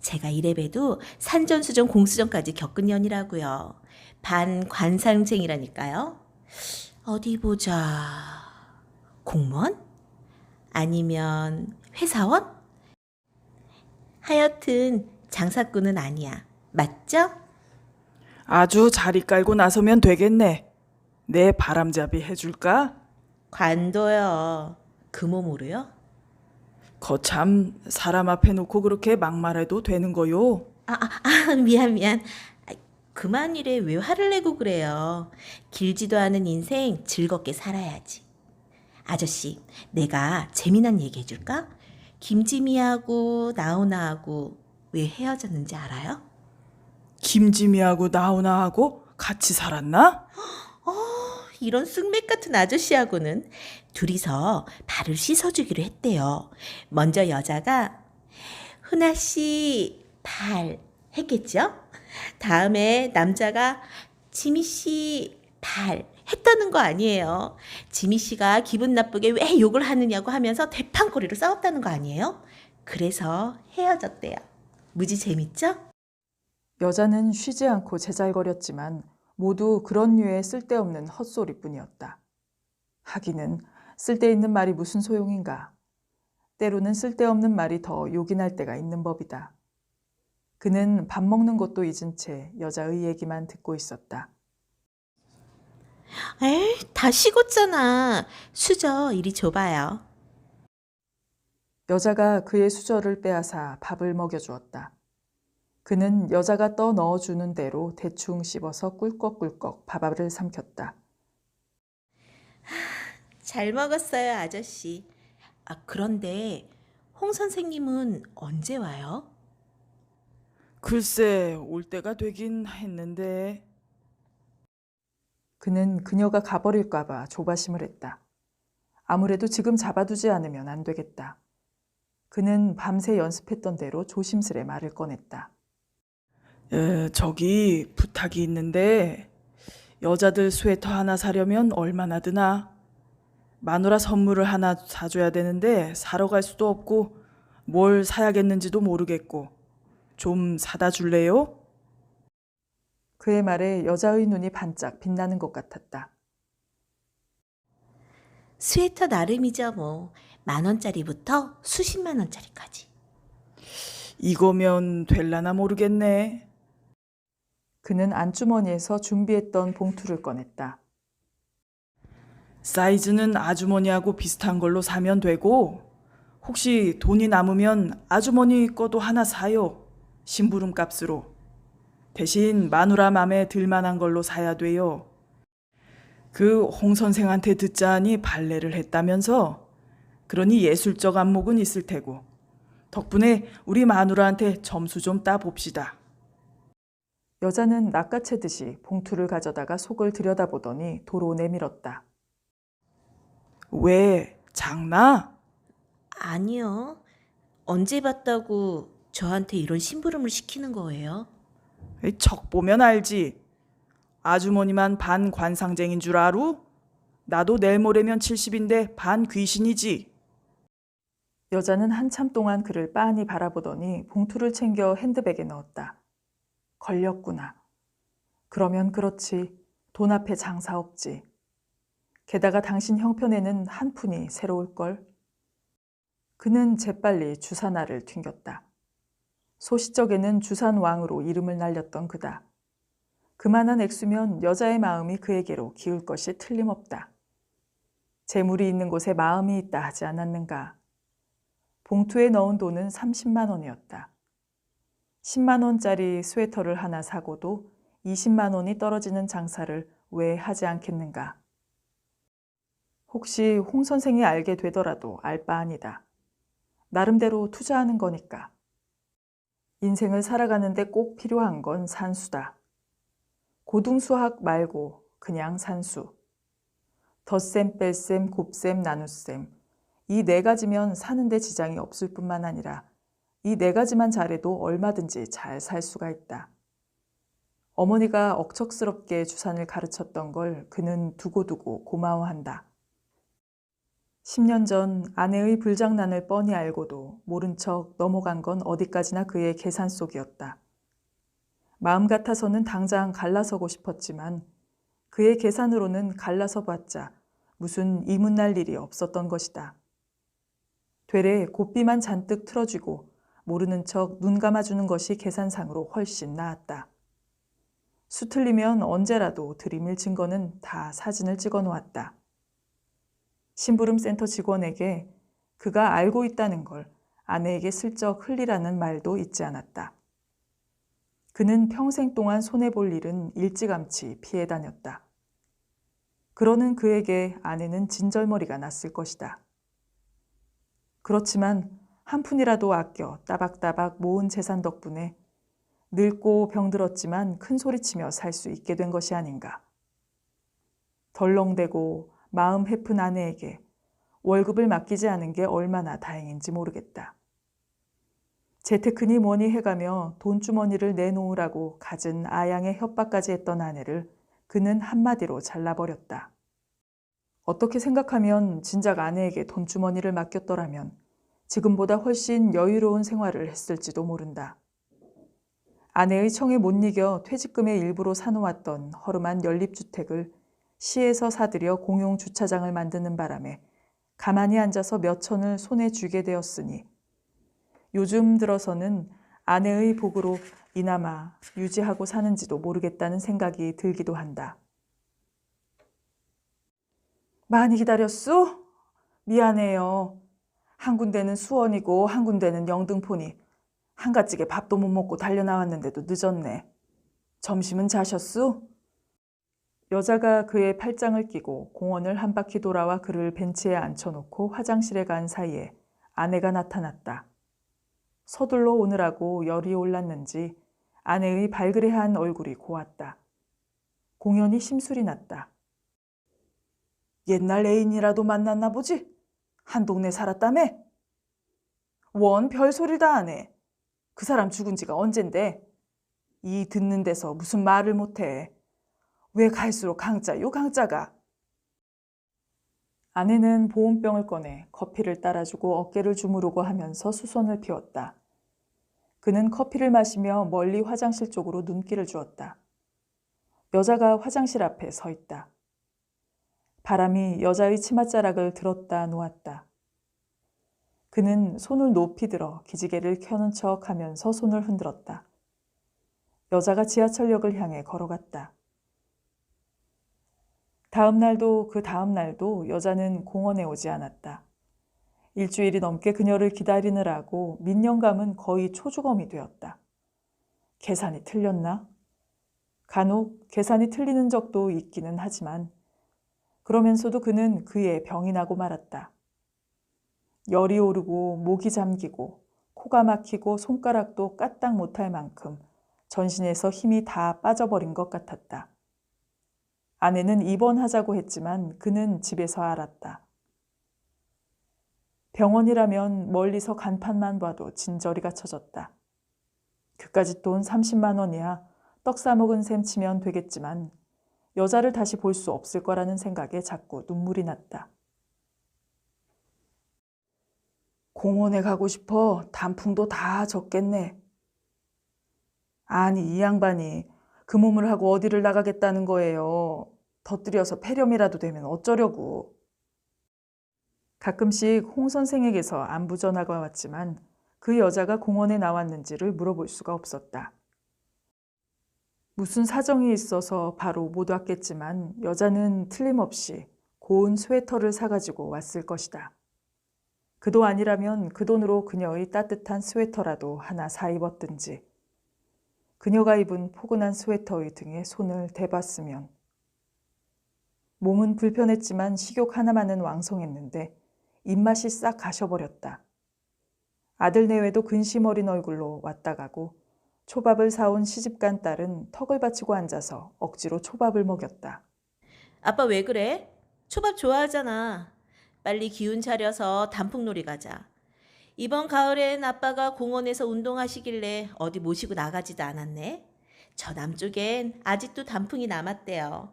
제가 이래봬도 산전수전 공수전까지 겪은 년이라고요. 반관상쟁이라니까요. 어디 보자. 공무원? 아니면 회사원? 하여튼 장사꾼은 아니야. 맞죠? 아주 자리 깔고 나서면 되겠네. 내 바람잡이 해줄까? 관둬요. 그 몸으로요? 거참 사람 앞에 놓고 그렇게 막말해도 되는 거요? 미안. 그만 일에 왜 화를 내고 그래요. 길지도 않은 인생 즐겁게 살아야지. 아저씨, 내가 재미난 얘기 해줄까? 김지미하고 나훈아하고 왜 헤어졌는지 알아요? 김지미하고 나훈아하고 같이 살았나? 이런 쑥맥 같은 아저씨하고는 둘이서 발을 씻어주기로 했대요. 먼저 여자가 훈아 씨 발 했겠죠? 다음에 남자가 지미 씨 발 했다는 거 아니에요. 지미 씨가 기분 나쁘게 왜 욕을 하느냐고 하면서 대판꼬리로 싸웠다는 거 아니에요? 그래서 헤어졌대요. 무지 재밌죠? 여자는 쉬지 않고 제잘거렸지만 모두 그런 류의 쓸데없는 헛소리뿐이었다. 하기는 쓸데있는 말이 무슨 소용인가. 때로는 쓸데없는 말이 더 욕이 날 때가 있는 법이다. 그는 밥 먹는 것도 잊은 채 여자의 얘기만 듣고 있었다. 에이, 다 식었잖아. 수저 이리 줘봐요. 여자가 그의 수저를 빼앗아 밥을 먹여주었다. 그는 여자가 떠 넣어주는 대로 대충 씹어서 꿀꺽꿀꺽 밥알을 삼켰다. 잘 먹었어요, 아저씨. 그런데 홍 선생님은 언제 와요? 글쎄, 올 때가 되긴 했는데. 그는 그녀가 가버릴까봐 조바심을 했다. 아무래도 지금 잡아두지 않으면 안 되겠다. 그는 밤새 연습했던 대로 조심스레 말을 꺼냈다. 저기 부탁이 있는데 여자들 스웨터 하나 사려면 얼마나 드나? 마누라 선물을 하나 사줘야 되는데 사러 갈 수도 없고 뭘 사야겠는지도 모르겠고 좀 사다 줄래요? 그의 말에 여자의 눈이 반짝 빛나는 것 같았다. 스웨터 나름이죠, 뭐. 10,000원짜리부터 수십만 원짜리까지. 이거면 될라나 모르겠네. 그는 안주머니에서 준비했던 봉투를 꺼냈다. 사이즈는 아주머니하고 비슷한 걸로 사면 되고 혹시 돈이 남으면 아주머니 거도 하나 사요. 심부름 값으로. 대신 마누라 맘에 들만한 걸로 사야 돼요. 그 홍 선생한테 듣자하니 발레를 했다면서. 그러니 예술적 안목은 있을 테고. 덕분에 우리 마누라한테 점수 좀 따봅시다. 여자는 낚아채듯이 봉투를 가져다가 속을 들여다보더니 도로 내밀었다. 왜? 장나? 아니요. 언제 봤다고 저한테 이런 심부름을 시키는 거예요? 척 보면 알지. 아주머니만 반 관상쟁인 줄 아루? 나도 내일 모레면 70인데 반 귀신이지. 여자는 한참 동안 그를 빤히 바라보더니 봉투를 챙겨 핸드백에 넣었다. 걸렸구나. 그러면 그렇지. 돈 앞에 장사 없지. 게다가 당신 형편에는 한 푼이 새로울걸. 그는 재빨리 주산알을 튕겼다. 소시적에는 주산왕으로 이름을 날렸던 그다. 그만한 액수면 여자의 마음이 그에게로 기울 것이 틀림없다. 재물이 있는 곳에 마음이 있다 하지 않았는가. 봉투에 넣은 돈은 30만 원이었다. 10만 원짜리 스웨터를 하나 사고도 20만 원이 떨어지는 장사를 왜 하지 않겠는가. 혹시 홍 선생이 알게 되더라도 알 바 아니다. 나름대로 투자하는 거니까. 인생을 살아가는데 꼭 필요한 건 산수다. 고등수학 말고 그냥 산수. 덧셈, 뺄셈, 곱셈, 나눗셈. 이 4가지면 사는데 지장이 없을 뿐만 아니라 이 4가지만 잘해도 얼마든지 잘 살 수가 있다. 어머니가 억척스럽게 주산을 가르쳤던 걸 그는 두고두고 고마워한다. 10년 전 아내의 불장난을 뻔히 알고도 모른 척 넘어간 건 어디까지나 그의 계산 속이었다. 마음 같아서는 당장 갈라서고 싶었지만 그의 계산으로는 갈라서 봤자 무슨 이문날 일이 없었던 것이다. 되레 고삐만 잔뜩 틀어주고 모르는 척 눈 감아주는 것이 계산상으로 훨씬 나았다. 수틀리면 언제라도 들이밀 증거는 다 사진을 찍어 놓았다. 심부름센터 직원에게 그가 알고 있다는 걸 아내에게 슬쩍 흘리라는 말도 잊지 않았다. 그는 평생 동안 손해볼 일은 일찌감치 피해 다녔다. 그러는 그에게 아내는 진절머리가 났을 것이다. 그렇지만 한 푼이라도 아껴 따박따박 모은 재산 덕분에 늙고 병들었지만 큰 소리치며 살 수 있게 된 것이 아닌가. 덜렁대고 마음 헤픈 아내에게 월급을 맡기지 않은 게 얼마나 다행인지 모르겠다. 재테크니 뭐니 해가며 돈주머니를 내놓으라고 갖은 아양의 협박까지 했던 아내를 그는 한마디로 잘라버렸다. 어떻게 생각하면 진작 아내에게 돈주머니를 맡겼더라면 지금보다 훨씬 여유로운 생활을 했을지도 모른다. 아내의 청에 못 이겨 퇴직금의 일부로 사놓았던 허름한 연립주택을 시에서 사들여 공용 주차장을 만드는 바람에 가만히 앉아서 몇 천을 손에 쥐게 되었으니 요즘 들어서는 아내의 복으로 이나마 유지하고 사는지도 모르겠다는 생각이 들기도 한다. 많이 기다렸소? 미안해요. 한 군데는 수원이고 한 군데는 영등포니 한가지게 밥도 못 먹고 달려나왔는데도 늦었네. 점심은 자셨소? 여자가 그의 팔짱을 끼고 공원을 한 바퀴 돌아와 그를 벤치에 앉혀놓고 화장실에 간 사이에 아내가 나타났다. 서둘러 오느라고 열이 올랐는지 아내의 발그레한 얼굴이 고왔다. 공연히 심술이 났다. 옛날 애인이라도 만났나 보지? 한 동네 살았다며? 원 별소리를 다 하네. 그 사람 죽은 지가 언젠데? 이 듣는 데서 무슨 말을 못해. 왜 갈수록 강짜요 강짜가? 아내는 보온병을 꺼내 커피를 따라주고 어깨를 주무르고 하면서 수선을 피웠다. 그는 커피를 마시며 멀리 화장실 쪽으로 눈길을 주었다. 여자가 화장실 앞에 서 있다. 바람이 여자의 치맛자락을 들었다 놓았다. 그는 손을 높이 들어 기지개를 켜는 척 하면서 손을 흔들었다. 여자가 지하철역을 향해 걸어갔다. 다음 날도 그 다음 날도 여자는 공원에 오지 않았다. 일주일이 넘게 그녀를 기다리느라고 민영감은 거의 초주검이 되었다. 계산이 틀렸나? 간혹 계산이 틀리는 적도 있기는 하지만 그러면서도 그는 그의 병이 나고 말았다. 열이 오르고 목이 잠기고 코가 막히고 손가락도 까딱 못할 만큼 전신에서 힘이 다 빠져버린 것 같았다. 아내는 입원하자고 했지만 그는 집에서 알았다. 병원이라면 멀리서 간판만 봐도 진저리가 쳐졌다. 그까짓 돈 30만 원이야 떡 싸먹은 셈 치면 되겠지만 여자를 다시 볼 수 없을 거라는 생각에 자꾸 눈물이 났다. 공원에 가고 싶어. 단풍도 다 졌겠네. 아니 이 양반이 그 몸을 하고 어디를 나가겠다는 거예요. 터뜨려서 폐렴이라도 되면 어쩌려고. 가끔씩 홍 선생에게서 안부 전화가 왔지만 그 여자가 공원에 나왔는지를 물어볼 수가 없었다. 무슨 사정이 있어서 바로 못 왔겠지만 여자는 틀림없이 고운 스웨터를 사가지고 왔을 것이다. 그도 아니라면 그 돈으로 그녀의 따뜻한 스웨터라도 하나 사 입었든지 그녀가 입은 포근한 스웨터의 등에 손을 대봤으면. 몸은 불편했지만 식욕 하나만은 왕성했는데 입맛이 싹 가셔버렸다. 아들 내외도 근심 어린 얼굴로 왔다 가고 초밥을 사온 시집간 딸은 턱을 받치고 앉아서 억지로 초밥을 먹였다. 아빠 왜 그래? 초밥 좋아하잖아. 빨리 기운 차려서 단풍놀이 가자. 이번 가을엔 아빠가 공원에서 운동하시길래 어디 모시고 나가지도 않았네. 저 남쪽엔 아직도 단풍이 남았대요.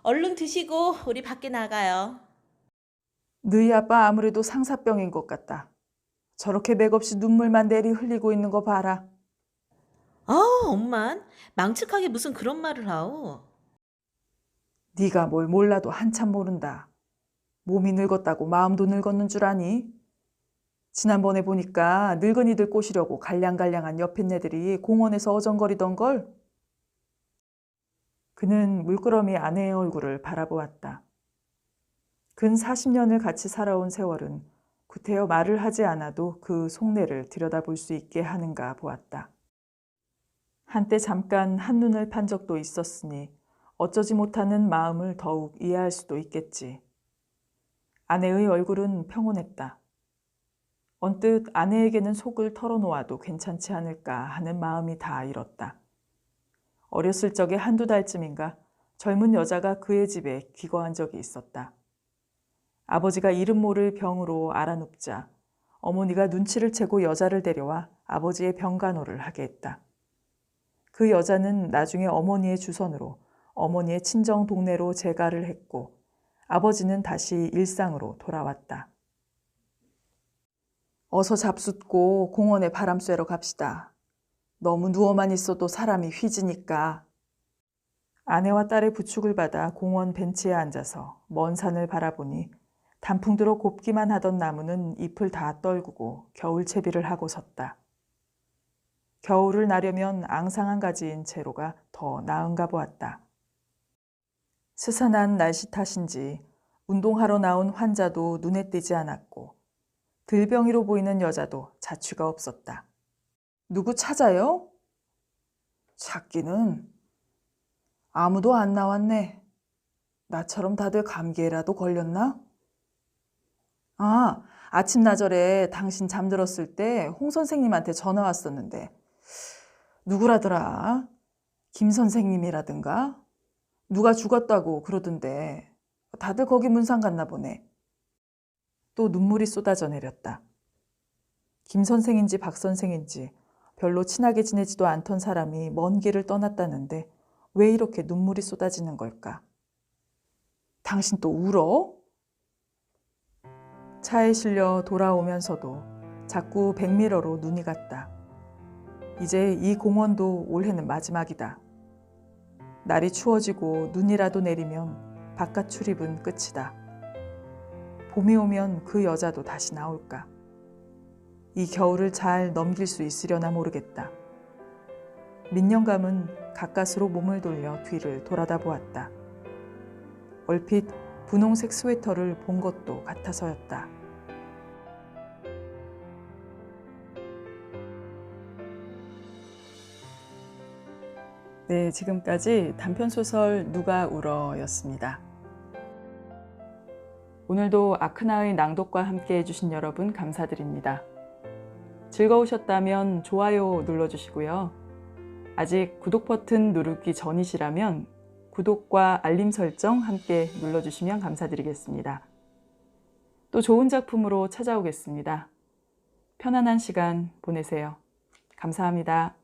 얼른 드시고 우리 밖에 나가요. 너희 아빠 아무래도 상사병인 것 같다. 저렇게 맥없이 눈물만 내리 흘리고 있는 거 봐라. 엄만 망측하게 무슨 그런 말을 하오. 네가 뭘 몰라도 한참 모른다. 몸이 늙었다고 마음도 늙었는 줄 아니? 지난번에 보니까 늙은이들 꼬시려고 갈량갈량한 여핀네들이 공원에서 어정거리던걸? 그는 물끄러미 아내의 얼굴을 바라보았다. 근 40년을 같이 살아온 세월은 구태여 말을 하지 않아도 그 속내를 들여다볼 수 있게 하는가 보았다. 한때 잠깐 한눈을 판 적도 있었으니 어쩌지 못하는 마음을 더욱 이해할 수도 있겠지. 아내의 얼굴은 평온했다. 언뜻 아내에게는 속을 털어놓아도 괜찮지 않을까 하는 마음이 다 일었다. 어렸을 적에 한두 달쯤인가 젊은 여자가 그의 집에 귀거한 적이 있었다. 아버지가 이름 모를 병으로 앓아눕자 어머니가 눈치를 채고 여자를 데려와 아버지의 병간호를 하게 했다. 그 여자는 나중에 어머니의 주선으로 어머니의 친정 동네로 재가를 했고 아버지는 다시 일상으로 돌아왔다. 어서 잡숫고 공원에 바람 쐬러 갑시다. 너무 누워만 있어도 사람이 휘지니까. 아내와 딸의 부축을 받아 공원 벤치에 앉아서 먼 산을 바라보니 단풍 들어 곱기만 하던 나무는 잎을 다 떨구고 겨울채비를 하고 섰다. 겨울을 나려면 앙상한 가지인 채로가 더 나은가 보았다. 스산한 날씨 탓인지 운동하러 나온 환자도 눈에 띄지 않았고 들병이로 보이는 여자도 자취가 없었다. 누구 찾아요? 찾기는 아무도 안 나왔네. 나처럼 다들 감기에라도 걸렸나? 아, 아침나절에 당신 잠들었을 때 홍 선생님한테 전화 왔었는데 누구라더라? 김 선생님이라든가? 누가 죽었다고 그러던데 다들 거기 문상 갔나 보네. 또 눈물이 쏟아져 내렸다. 김 선생인지 박 선생인지 별로 친하게 지내지도 않던 사람이 먼 길을 떠났다는데 왜 이렇게 눈물이 쏟아지는 걸까? 당신 또 울어? 차에 실려 돌아오면서도 자꾸 백미러로 눈이 갔다. 이제 이 공원도 올해는 마지막이다. 날이 추워지고 눈이라도 내리면 바깥 출입은 끝이다. 봄이 오면 그 여자도 다시 나올까? 이 겨울을 잘 넘길 수 있으려나 모르겠다. 민영감은 가까스로 몸을 돌려 뒤를 돌아다 보았다. 얼핏 분홍색 스웨터를 본 것도 같아서였다. 네, 지금까지 단편소설 누가 울어였습니다. 오늘도 아크나의 낭독과 함께 해주신 여러분 감사드립니다. 즐거우셨다면 좋아요 눌러주시고요. 아직 구독 버튼 누르기 전이시라면 구독과 알림 설정 함께 눌러주시면 감사드리겠습니다. 또 좋은 작품으로 찾아오겠습니다. 편안한 시간 보내세요. 감사합니다.